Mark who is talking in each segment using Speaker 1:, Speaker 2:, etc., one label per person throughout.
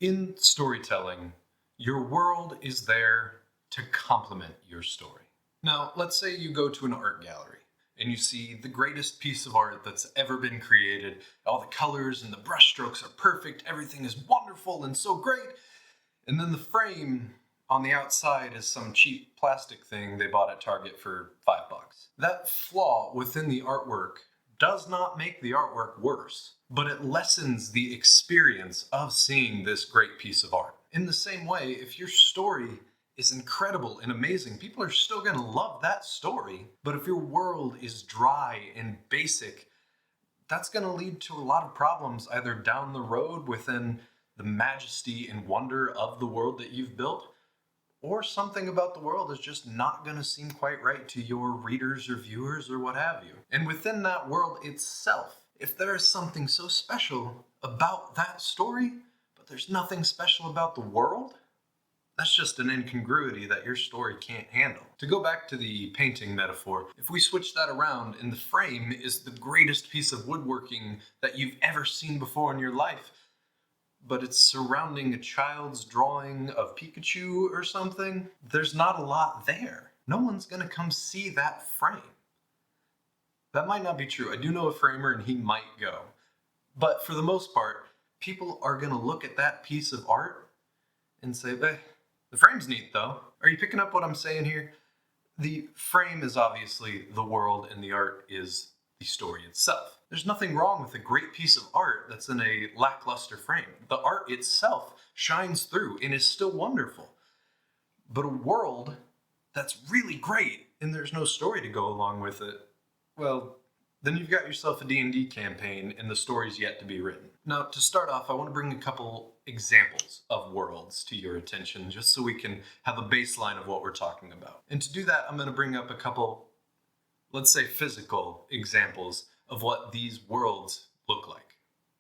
Speaker 1: In storytelling, your world is there to complement your story. Now, let's say you go to an art gallery and you see the greatest piece of art that's ever been created. All the colors and the brushstrokes are perfect, everything is wonderful and so great. And then the frame on the outside is some cheap plastic thing they bought at Target for $5. That flaw within the artwork does not make the artwork worse, but it lessens the experience of seeing this great piece of art. In the same way, if your story is incredible and amazing, people are still going to love that story. But if your world is dry and basic, that's going to lead to a lot of problems either down the road within the majesty and wonder of the world that you've built, or something about the world is just not going to seem quite right to your readers or viewers or what have you. And within that world itself, if there is something so special about that story, but there's nothing special about the world, that's just an incongruity that your story can't handle. To go back to the painting metaphor, if we switch that around and the frame is the greatest piece of woodworking that you've ever seen before in your life, but it's surrounding a child's drawing of Pikachu or something, there's not a lot there. No one's gonna come see that frame. That might not be true. I do know a framer and he might go. But for the most part, people are gonna look at that piece of art and say, the frame's neat though. Are you picking up what I'm saying here? The frame is obviously the world and the art is the story itself. There's nothing wrong with a great piece of art that's in a lackluster frame. The art itself shines through and is still wonderful. But a world that's really great and there's no story to go along with it, well, then you've got yourself a D&D campaign and the story's yet to be written. Now, to start off, I want to bring a couple examples of worlds to your attention just so we can have a baseline of what we're talking about. And to do that, I'm going to bring up a couple, let's say, physical examples of what these worlds look like.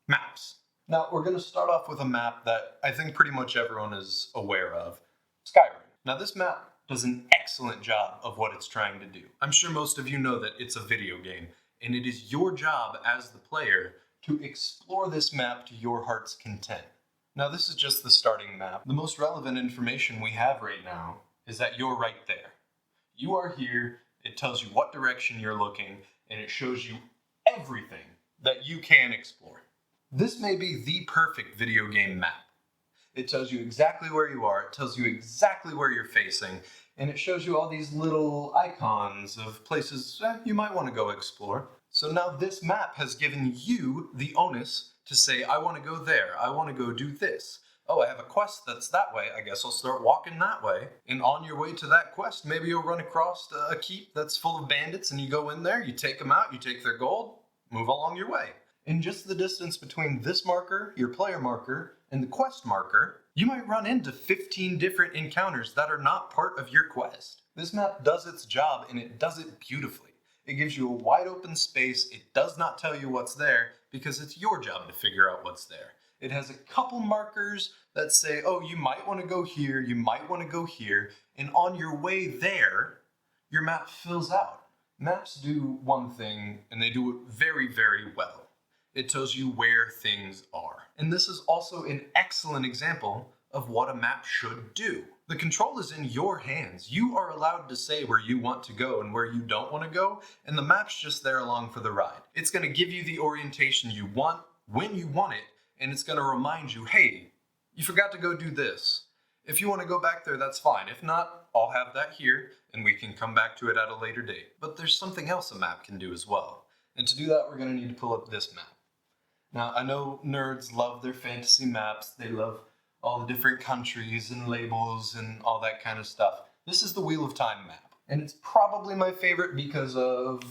Speaker 1: Maps. Now, we're going to start off with a map that I think pretty much everyone is aware of, Skyrim. Now, this map does an excellent job of what it's trying to do. I'm sure most of you know that it's a video game, and it is your job as the player to explore this map to your heart's content. Now, this is just the starting map. The most relevant information we have right now is that you're right there. You are here, it tells you what direction you're looking, and it shows you everything that you can explore. This may be the perfect video game map. It tells you exactly where you are, it tells you exactly where you're facing, and it shows you all these little icons of places you might want to go explore. So now this map has given you the onus to say, I want to go there, I want to go do this. Oh, I have a quest that's that way, I guess I'll start walking that way. And on your way to that quest, maybe you'll run across a keep that's full of bandits and you go in there, you take them out, you take their gold, move along your way. In just the distance between this marker, your player marker, and the quest marker, you might run into 15 different encounters that are not part of your quest. This map does its job and it does it beautifully. It gives you a wide open space, it does not tell you what's there because it's your job to figure out what's there. It has a couple markers that say, oh, you might want to go here, you might want to go here, and on your way there, your map fills out. Maps do one thing, and they do it very, very well. It tells you where things are. And this is also an excellent example of what a map should do. The control is in your hands. You are allowed to say where you want to go and where you don't want to go, and the map's just there along for the ride. It's going to give you the orientation you want, when you want it, and it's going to remind you, hey, you forgot to go do this. If you want to go back there, that's fine. If not, I'll have that here, and we can come back to it at a later date. But there's something else a map can do as well. And to do that, we're going to need to pull up this map. Now, I know nerds love their fantasy maps. They love all the different countries and labels and all that kind of stuff. This is the Wheel of Time map. And it's probably my favorite because of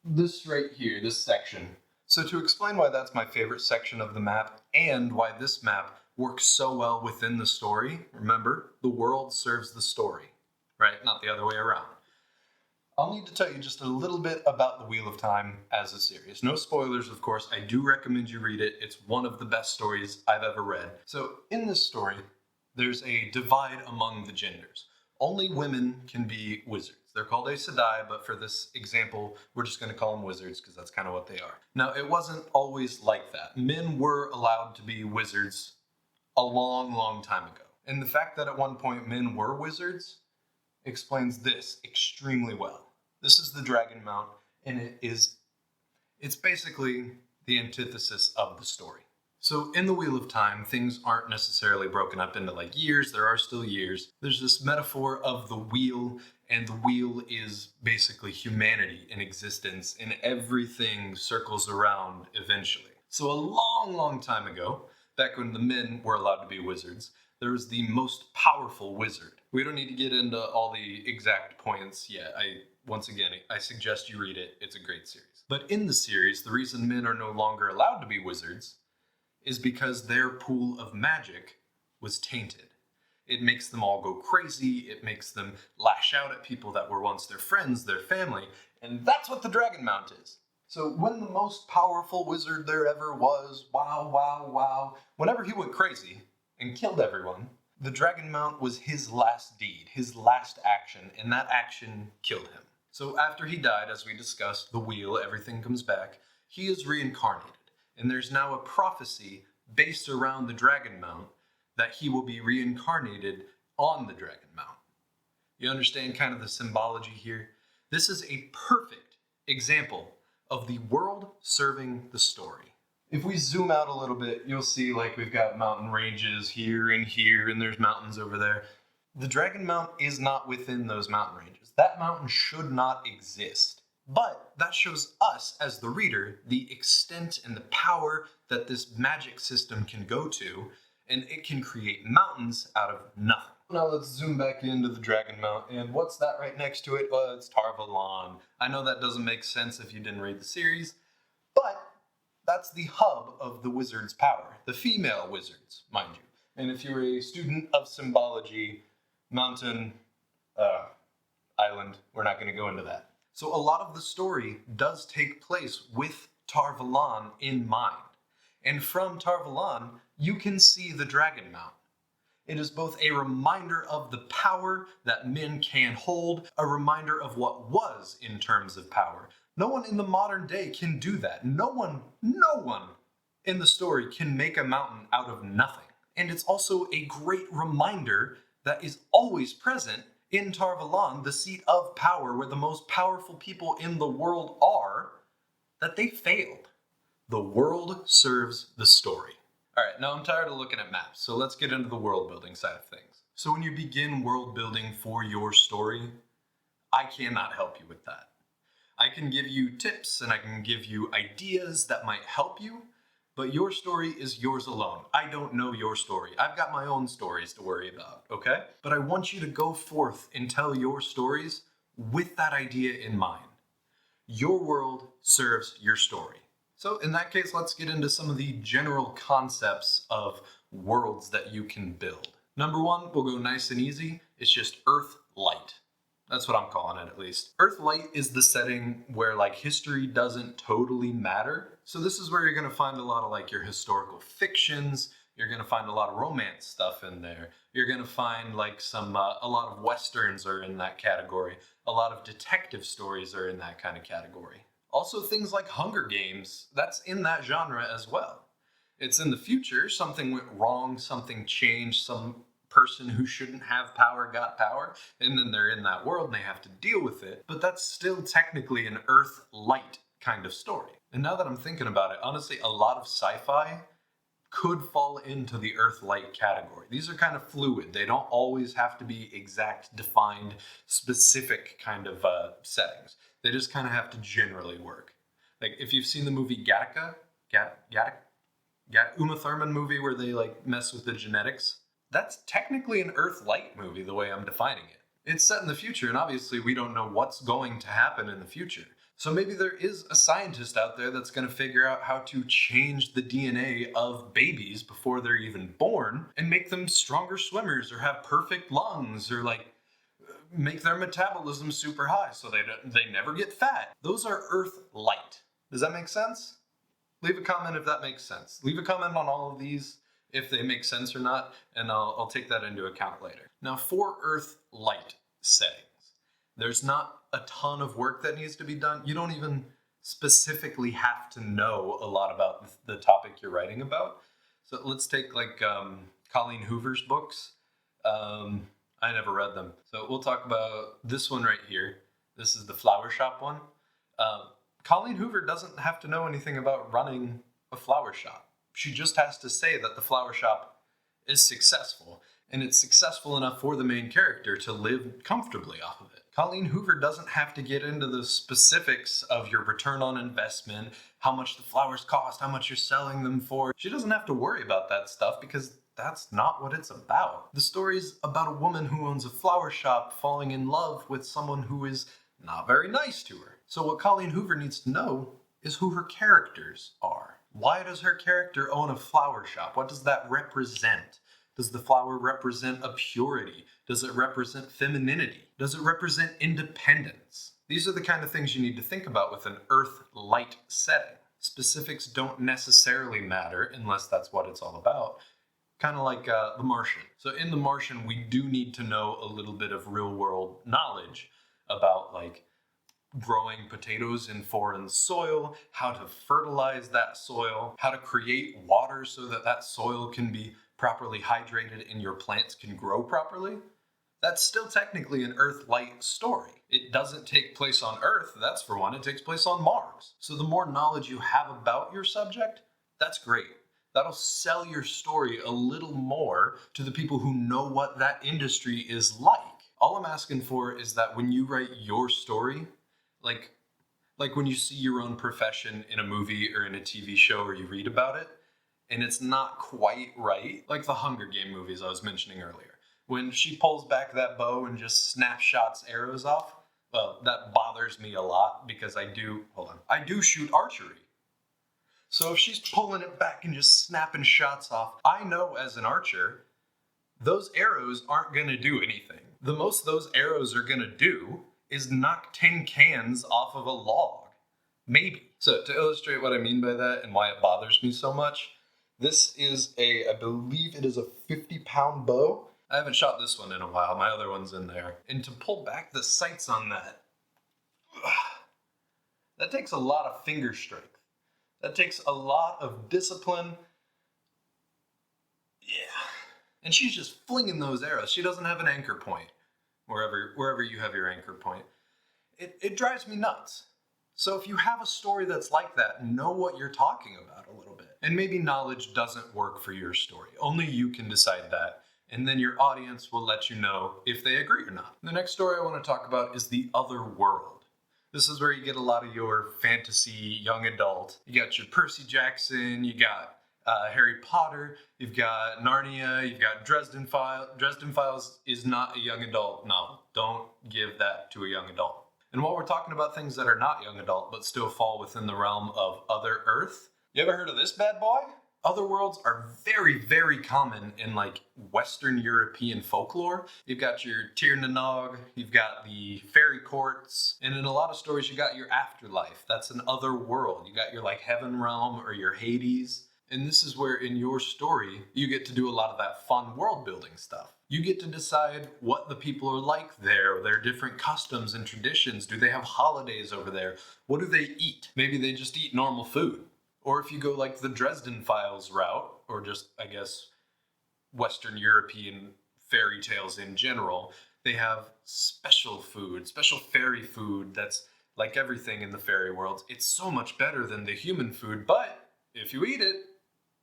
Speaker 1: this right here, this section. So to explain why that's my favorite section of the map and why this map works so well within the story, remember, the world serves the story, right? Not the other way around. I'll need to tell you just a little bit about the Wheel of Time as a series. No spoilers, of course. I do recommend you read it. It's one of the best stories I've ever read. So in this story, there's a divide among the genders. Only women can be wizards. They're called Aes Sedai, but for this example, we're just going to call them wizards because that's kind of what they are. Now, it wasn't always like that. Men were allowed to be wizards a long, long time ago. And the fact that at one point men were wizards explains this extremely well. This is the Dragon Mount, and it's basically the antithesis of the story. So in the Wheel of Time, things aren't necessarily broken up into like years. There are still years. There's this metaphor of the wheel, and the wheel is basically humanity in existence, and everything circles around eventually. So a long, long time ago, back when the men were allowed to be wizards, there was the most powerful wizard. We don't need to get into all the exact points yet. Once again, I suggest you read it. It's a great series. But in the series, the reason men are no longer allowed to be wizards is because their pool of magic was tainted. It makes them all go crazy. It makes them lash out at people that were once their friends, their family, and that's what the Dragon Mount is. So when the most powerful wizard there ever was, wow, whenever he went crazy and killed everyone, the Dragon Mount was his last deed, his last action, and that action killed him. So after he died, as we discussed, the wheel, everything comes back, he is reincarnated. And there's now a prophecy based around the Dragon Mount that he will be reincarnated on the Dragon Mount. You understand kind of the symbology here? This is a perfect example of the world serving the story. If we zoom out a little bit, you'll see like we've got mountain ranges here, and there's mountains over there. The Dragon Mount is not within those mountain ranges. That mountain should not exist. But that shows us, as the reader, the extent and the power that this magic system can go to, and it can create mountains out of nothing. Now let's zoom back into the Dragon Mount, and what's that right next to it? Well, it's Tar-Valon. I know that doesn't make sense if you didn't read the series, but that's the hub of the wizard's power, the female wizards, mind you. And if you're a student of symbology, mountain, island, we're not going to go into that. So a lot of the story does take place with Tar-Valon in mind. And from Tar-Valon, you can see the Dragon Mount. It is both a reminder of the power that men can hold, a reminder of what was in terms of power. No one in the modern day can do that. No one in the story can make a mountain out of nothing. And it's also a great reminder that is always present in Tar-Valon, the seat of power, where the most powerful people in the world are, that they failed. The world serves the story. All right, now I'm tired of looking at maps, so let's get into the world building side of things. So when you begin world building for your story, I cannot help you with that. I can give you tips and I can give you ideas that might help you, but your story is yours alone. I don't know your story. I've got my own stories to worry about, okay? But I want you to go forth and tell your stories with that idea in mind. Your world serves your story. So in that case, let's get into some of the general concepts of worlds that you can build. Number one, we'll go nice and easy. It's just Earth Light. That's what I'm calling it, at least. Earth Light is the setting where like history doesn't totally matter. So this is where you're going to find a lot of like your historical fictions. You're going to find a lot of romance stuff in there. You're going to find like a lot of Westerns are in that category. A lot of detective stories are in that kind of category. Also things like Hunger Games, that's in that genre as well. It's in the future, something went wrong, something changed, some person who shouldn't have power got power, and then they're in that world and they have to deal with it. But that's still technically an Earth Light kind of story. And now that I'm thinking about it, honestly, a lot of sci-fi could fall into the Earth Light category. These are kind of fluid. They don't always have to be exact, defined, specific kind of settings. They just kind of have to generally work. Like if you've seen the movie Gattaca, Uma Thurman movie where they like mess with the genetics, that's technically an Earth Light movie the way I'm defining it. It's set in the future, and obviously we don't know what's going to happen in the future. So maybe there is a scientist out there that's going to figure out how to change the DNA of babies before they're even born and make them stronger swimmers or have perfect lungs or like make their metabolism super high so they never get fat. Those are Earth Light. Does that make sense? Leave a comment if that makes sense. Leave a comment on all of these if they make sense or not, and I'll take that into account later. Now, for Earth Light settings, there's not a ton of work that needs to be done. You don't even specifically have to know a lot about the topic you're writing about. So let's take like Colleen Hoover's books. I never read them. So we'll talk about this one right here. This is the flower shop one. Colleen Hoover doesn't have to know anything about running a flower shop. She just has to say that the flower shop is successful, and it's successful enough for the main character to live comfortably off of it. Colleen Hoover doesn't have to get into the specifics of your return on investment, how much the flowers cost, how much you're selling them for. She doesn't have to worry about that stuff because that's not what it's about. The story's about a woman who owns a flower shop falling in love with someone who is not very nice to her. So what Colleen Hoover needs to know is who her characters are. Why does her character own a flower shop? What does that represent? Does the flower represent a purity? Does it represent femininity? Does it represent independence? These are the kind of things you need to think about with an earth-light setting. Specifics don't necessarily matter unless that's what it's all about. Kind of like The Martian. So in The Martian, we do need to know a little bit of real-world knowledge about like growing potatoes in foreign soil, how to fertilize that soil, how to create water so that that soil can be properly hydrated and your plants can grow properly. That's still technically an Earth-light story. It doesn't take place on Earth, that's for one, it takes place on Mars. So the more knowledge you have about your subject, that's great. That'll sell your story a little more to the people who know what that industry is like. All I'm asking for is that when you write your story, like when you see your own profession in a movie or in a TV show or you read about it, and it's not quite right, like the Hunger Game movies I was mentioning earlier. When she pulls back that bow and just snapshots arrows off, well, that bothers me a lot because I do shoot archery. So if she's pulling it back and just snapping shots off, I know as an archer, those arrows aren't going to do anything. The most those arrows are going to do is knock tin cans off of a log. Maybe. So to illustrate what I mean by that and why it bothers me so much, this is I believe it is a 50-pound bow. I haven't shot this one in a while. My other one's in there. And to pull back the sights on that takes a lot of finger strength. That takes a lot of discipline. Yeah. And she's just flinging those arrows. She doesn't have an anchor point. Wherever you have your anchor point. It drives me nuts. So if you have a story that's like that, know what you're talking about a little bit. And maybe knowledge doesn't work for your story. Only you can decide that. And then your audience will let you know if they agree or not. The next story I want to talk about is The Other World. This is where you get a lot of your fantasy young adult. You got your Percy Jackson, you got Harry Potter, you've got Narnia, you've got Dresden Files. Dresden Files is not a young adult novel. Don't give that to a young adult. And while we're talking about things that are not young adult but still fall within the realm of Other Earth, you ever heard of this bad boy? Other worlds are very, very common in like Western European folklore. You've got your Tir na Nog, you've got the fairy courts, and in a lot of stories you got your afterlife. That's an other world. You got your like heaven realm or your Hades. And this is where in your story, you get to do a lot of that fun world building stuff. You get to decide what the people are like there, their different customs and traditions. Do they have holidays over there? What do they eat? Maybe they just eat normal food. Or if you go like the Dresden Files route, or just, I guess, Western European fairy tales in general, they have special food, special fairy food that's like everything in the fairy world. It's so much better than the human food, but if you eat it,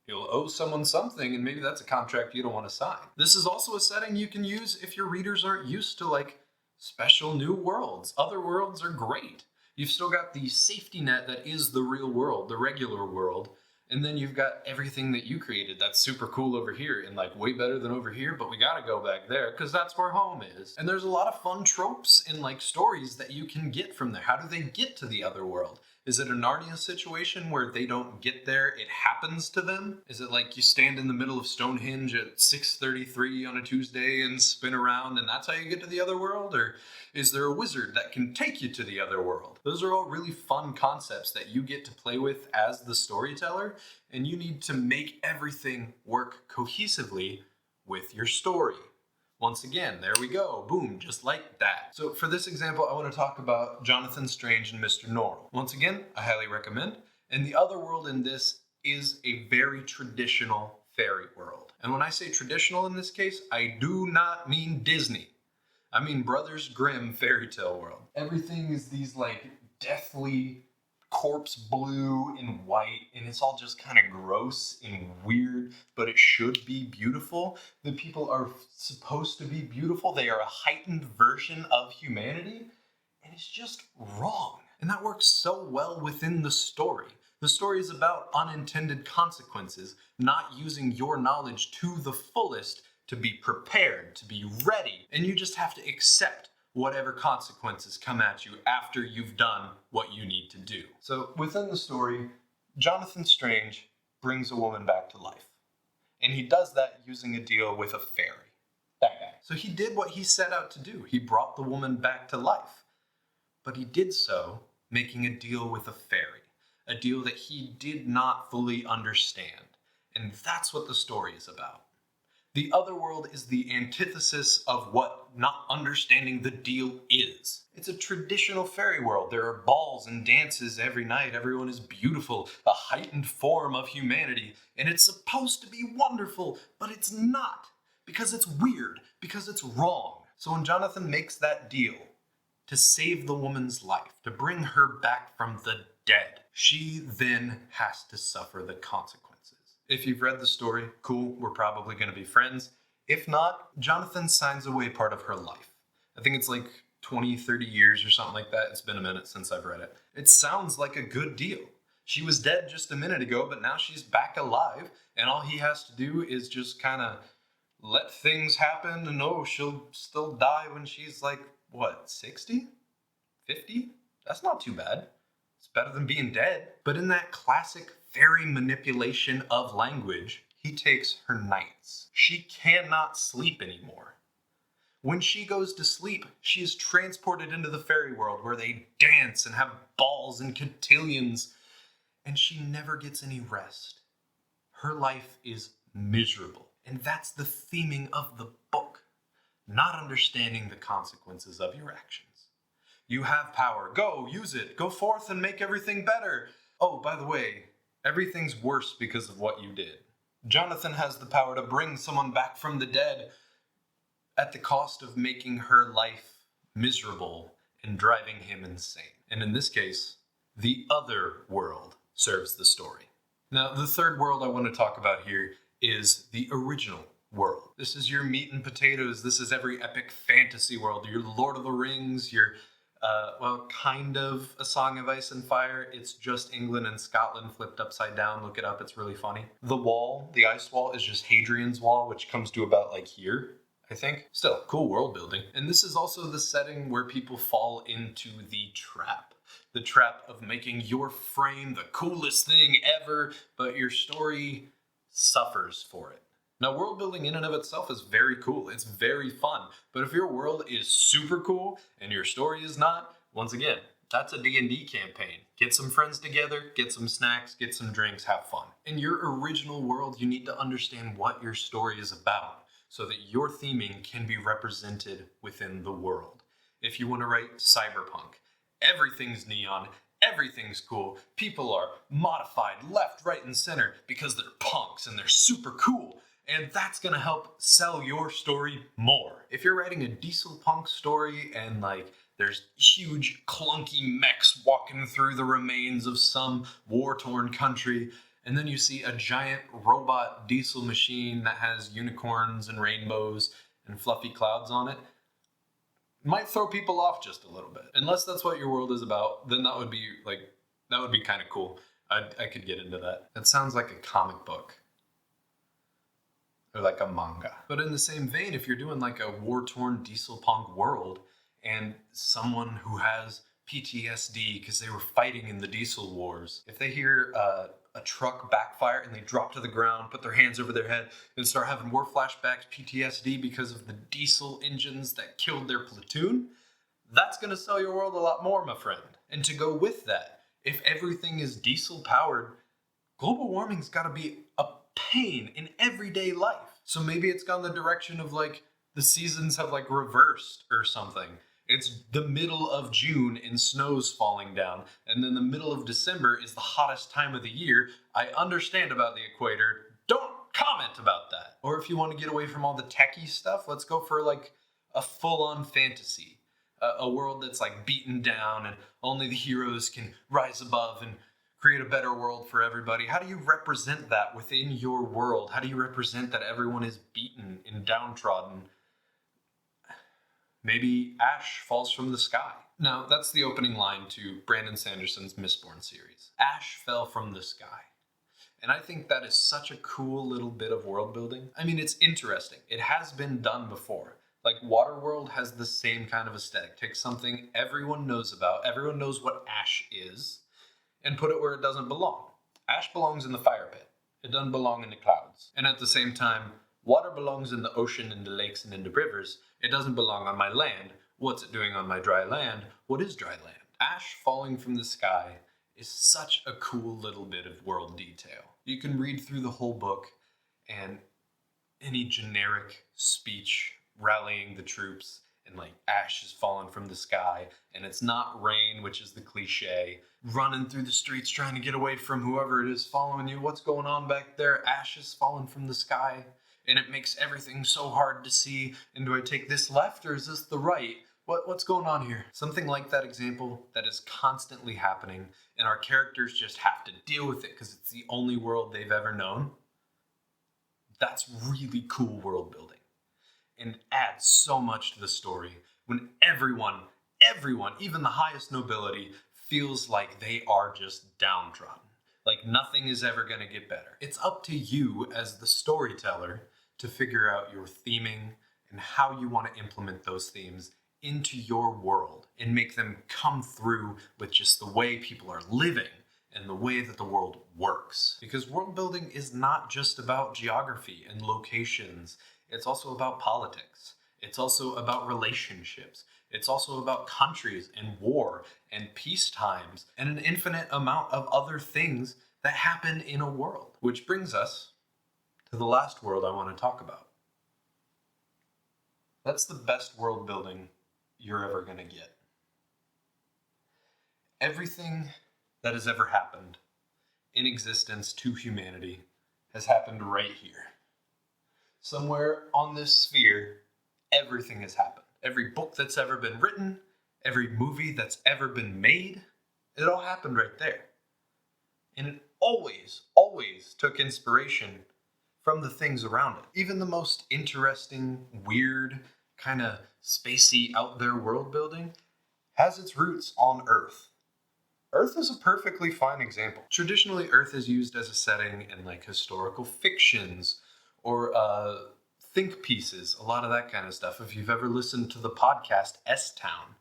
Speaker 1: you'll owe someone something, and maybe that's a contract you don't want to sign. This is also a setting you can use if your readers aren't used to like special new worlds. Other worlds are great. You've still got the safety net that is the real world, the regular world, and then you've got everything that you created that's super cool over here and like way better than over here, but we gotta go back there because that's where home is. And there's a lot of fun tropes and like stories that you can get from there. How do they get to the other world? Is it a Narnia situation where they don't get there, it happens to them? Is it like you stand in the middle of Stonehenge at 6:33 on a Tuesday and spin around and that's how you get to the other world? Or is there a wizard that can take you to the other world? Those are all really fun concepts that you get to play with as the storyteller, and you need to make everything work cohesively with your story. Once again, there we go. Boom, just like that. So for this example, I want to talk about Jonathan Strange and Mr. Norrell. Once again, I highly recommend. And the other world in this is a very traditional fairy world. And when I say traditional in this case, I do not mean Disney. I mean Brothers Grimm fairy tale world. Everything is these like deathly corpse blue and white, and it's all just kind of gross and weird, but it should be beautiful. The people are supposed to be beautiful. They are a heightened version of humanity, and it's just wrong. And that works so well within the story. The story is about unintended consequences, not using your knowledge to the fullest to be prepared, to be ready, and you just have to accept whatever consequences come at you after you've done what you need to do. So within the story, Jonathan Strange brings a woman back to life. And he does that using a deal with a fairy. That guy. So he did what he set out to do. He brought the woman back to life. But he did so making a deal with a fairy. A deal that he did not fully understand. And that's what the story is about. The other world is the antithesis of what not understanding the deal is. It's a traditional fairy world. There are balls and dances every night. Everyone is beautiful, a heightened form of humanity. And it's supposed to be wonderful, but it's not. Because it's weird, because it's wrong. So when Jonathan makes that deal to save the woman's life, to bring her back from the dead, she then has to suffer the consequences. If you've read the story, cool, we're probably going to be friends. If not, Jonathan signs away part of her life. I think it's like 20, 30 years or something like that. It's been a minute since I've read it. It sounds like a good deal. She was dead just a minute ago, but now she's back alive, and all he has to do is just kind of let things happen, and she'll still die when she's like, 60? 50? That's not too bad. It's better than being dead. But in that classic fairy manipulation of language, he takes her nights. She cannot sleep anymore. When she goes to sleep, she is transported into the fairy world where they dance and have balls and cotillions, and she never gets any rest. Her life is miserable. And that's the theming of the book. Not understanding the consequences of your actions. You have power. Go, use it. Go forth and make everything better. Oh, by the way, everything's worse because of what you did. Jonathan has the power to bring someone back from the dead at the cost of making her life miserable and driving him insane. And in this case, the other world serves the story. Now, the third world I want to talk about here is the original world. This is your meat and potatoes. This is every epic fantasy world. Your Lord of the Rings, your kind of A Song of Ice and Fire. It's just England and Scotland flipped upside down. Look it up. It's really funny. The wall, the ice wall, is just Hadrian's Wall, which comes to about like here, I think. Still, cool world building. And this is also the setting where people fall into the trap. The trap of making your frame the coolest thing ever, but your story suffers for it. Now, world building in and of itself is very cool. It's very fun. But if your world is super cool and your story is not, once again, that's a D&D campaign. Get some friends together, get some snacks, get some drinks, have fun. In your original world, you need to understand what your story is about so that your theming can be represented within the world. If you want to write cyberpunk, everything's neon, everything's cool. People are modified left, right, and center because they're punks and they're super cool. And that's going to help sell your story more. If you're writing a diesel punk story and there's huge clunky mechs walking through the remains of some war-torn country, and then you see a giant robot diesel machine that has unicorns and rainbows and fluffy clouds on it, might throw people off just a little bit. Unless that's what your world is about, then that would be kind of cool. I could get into that. That sounds like a comic book. Or like a manga. But in the same vein, if you're doing like a war-torn diesel punk world and someone who has PTSD because they were fighting in the diesel wars, if they hear a truck backfire and they drop to the ground, put their hands over their head, and start having war flashbacks, PTSD because of the diesel engines that killed their platoon, that's going to sell your world a lot more, my friend. And to go with that, if everything is diesel powered, global warming's got to be a pain in everyday life. So maybe it's gone the direction of the seasons have reversed or something. It's the middle of June and snow's falling down, and then the middle of December is the hottest time of the year. I understand about the equator. Don't comment about that. Or if you want to get away from all the techie stuff, let's go for like a full-on fantasy. A world that's like beaten down and only the heroes can rise above and create a better world for everybody. How do you represent that within your world? How do you represent that everyone is beaten and downtrodden? Maybe ash falls from the sky. Now, that's the opening line to Brandon Sanderson's Mistborn series. Ash fell from the sky. And I think that is such a cool little bit of world building. I mean, it's interesting. It has been done before. Like Waterworld has the same kind of aesthetic. Take something everyone knows about, everyone knows what ash is, and put it where it doesn't belong. Ash belongs in the fire pit. It doesn't belong in the clouds. And at the same time, water belongs in the ocean, in the lakes, and in the rivers. It doesn't belong on my land. What's it doing on my dry land? What is dry land? Ash falling from the sky is such a cool little bit of world detail. You can read through the whole book, and any generic speech rallying the troops, and like ash is falling from the sky, and it's not rain, which is the cliche, running through the streets trying to get away from whoever it is following you. What's going on back there? Ash is falling from the sky, and it makes everything so hard to see. And do I take this left or is this the right? What's going on here? Something like that example that is constantly happening, and our characters just have to deal with it because it's the only world they've ever known. That's really cool world building. And adds so much to the story when everyone, even the highest nobility, feels like they are just downtrodden. Like nothing is ever going to get better. It's up to you as the storyteller to figure out your theming and how you want to implement those themes into your world and make them come through with just the way people are living and the way that the world works. Because world building is not just about geography and locations. It's also about politics. It's also about relationships. It's also about countries and war and peace times and an infinite amount of other things that happen in a world. Which brings us to the last world I want to talk about. That's the best world building you're ever going to get. Everything that has ever happened in existence to humanity has happened right here. Somewhere on this sphere, everything has happened. Every book that's ever been written, every movie that's ever been made, it all happened right there. And it always took inspiration from the things around it. Even the most interesting, weird, kind of spacey, out there world building has its roots on Earth. Earth is a perfectly fine example. Traditionally, Earth is used as a setting in like historical fictions or think pieces, a lot of that kind of stuff. If you've ever listened to the podcast S-Town,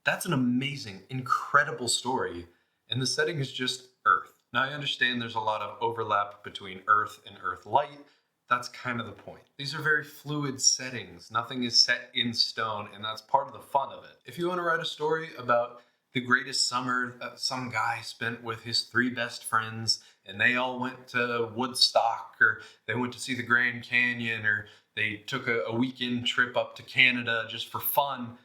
Speaker 1: that's an amazing, incredible story, and the setting is just Earth. Now, I understand there's a lot of overlap between Earth and Earth-light. That's kind of the point. These are very fluid settings. Nothing is set in stone, and that's part of the fun of it. If you want to write a story about the greatest summer some guy spent with his 3 best friends, and they all went to Woodstock, or they went to see the Grand Canyon, or they took a weekend trip up to Canada just for fun,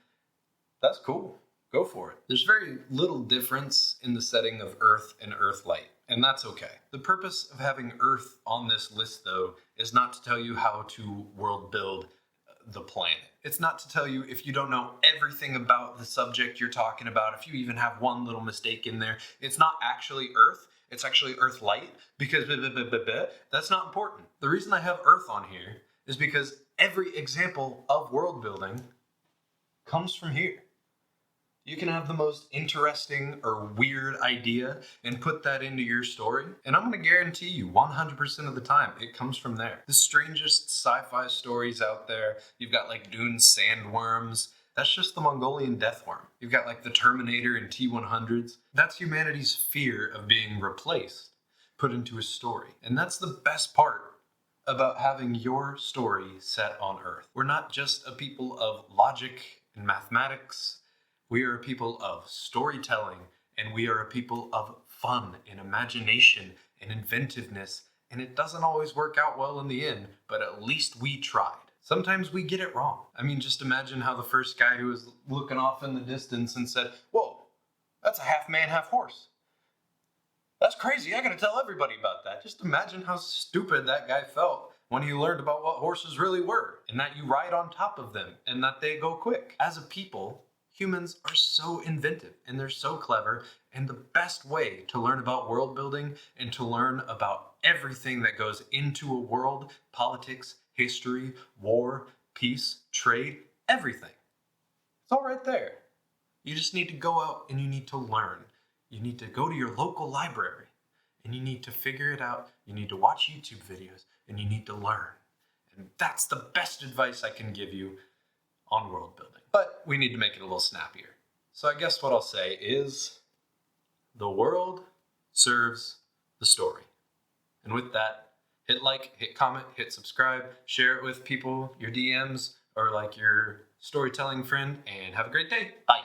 Speaker 1: that's cool. Go for it. There's very little difference in the setting of Earth and Earth-light, and that's okay. The purpose of having Earth on this list, though, is not to tell you how to world build the planet. It's not to tell you if you don't know everything about the subject you're talking about, if you even have one little mistake in there. It's not actually Earth, it's actually Earth-light, because that's not important. The reason I have Earth on here is because every example of world building comes from here. You can have the most interesting or weird idea and put that into your story, and I'm going to guarantee you 100% of the time it comes from there. The strangest sci-fi stories out there, you've got like Dune sandworms. That's just the Mongolian deathworm. You've got like the Terminator and T-100s. That's humanity's fear of being replaced, put into a story. And that's the best part about having your story set on Earth. We're not just a people of logic and mathematics. We are a people of storytelling, and we are a people of fun and imagination and inventiveness, and it doesn't always work out well in the end, but at least we tried. Sometimes we get it wrong. I mean, just imagine how the first guy who was looking off in the distance and said, "Whoa, that's a half man, half horse. That's crazy. I gotta tell everybody about that." Just imagine how stupid that guy felt when you learned about what horses really were, and that you ride on top of them, and that they go quick. As a people, humans are so inventive, and they're so clever, and the best way to learn about world building and to learn about everything that goes into a world, politics, history, war, peace, trade, everything. It's all right there. You just need to go out and you need to learn. You need to go to your local library and you need to figure it out. You need to watch YouTube videos and you need to learn. And that's the best advice I can give you on world building. But we need to make it a little snappier. So I guess what I'll say is the world serves the story. And with that, hit like, hit comment, hit subscribe, share it with people, your DMs, or like your storytelling friend, and have a great day. Bye.